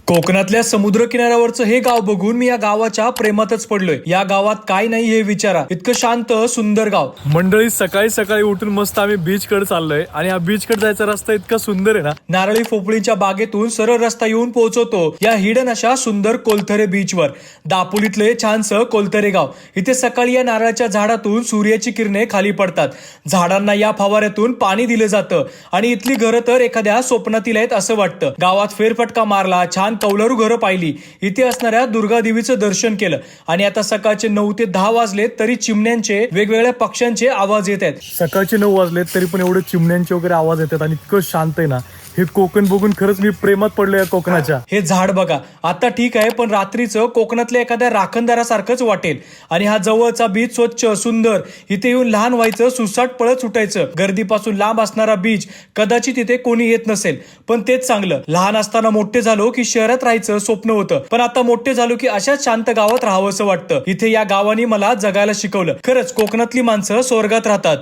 कोकणातल्या समुद्र किनाऱ्यावरचं हे गाव बघून मी या गावाच्या प्रेमातच पडलोय। या गावात काय नाही हे विचारा, इतकं शांत सुंदर गाव। मंडळी सकाळी सकाळी उठून मस्त आम्ही बीच कडे चाललोय आणि हा बीच कडे जायचा रस्ता इतका सुंदर आहे ना। नारळी पोफळीच्या बागेतून सरळ रस्ता येऊन पोहोचवतो या हिडन अशा सुंदर कोलथरे बीचवर। दापोलीतले छानसं कोलथरे गाव। इथे सकाळी या नारळाच्या झाडातून सूर्याची किरणे खाली पडतात, झाडांना या फवाऱ्यातून पाणी दिलं जातं आणि इथली घरं तर एखाद्या स्वप्नातील आहेत असं वाटतं। गावात फेरफटका मारला, छान कौलारू घरं पाहिली, इथे असणाऱ्या दुर्गा देवीचं दर्शन केलं आणि आता सकाळचे 9 ते 10 वाजलेत तरी चिमण्यांचे वेगवेगळ्या पक्ष्यांचे आवाज येत आहेत। सकाळचे 9 वाजलेत तरी पण एवढे चिमण्यांचे वगैरे आवाज येतात आणि इतकं शांत आहे ना। हे कोकण बघून खरंच मी प्रेमात पडलो या कोकणाच्या। हे झाड बघा, आता ठीक आहे पण रात्रीचं कोकणातल्या एखाद्या राखणदारासारखंच वाटेल। आणि हा जवळचा बीच स्वच्छ सुंदर, इथे येऊन लहान व्हायचं, सुसाट पळत सुटायचं। गर्दीपासून लांब असणारा बीच, कदाचित इथे कोणी येत नसेल पण तेच चांगलं। लहान असताना मोठे झालो की शहरात राहायचं स्वप्न होतं, पण आता मोठे झालो की अशाच शांत गावात राहावंसं वाटतं। इथे या गावाने मला जगायला शिकवलं। खरंच कोकणातली माणसं स्वर्गात राहतात।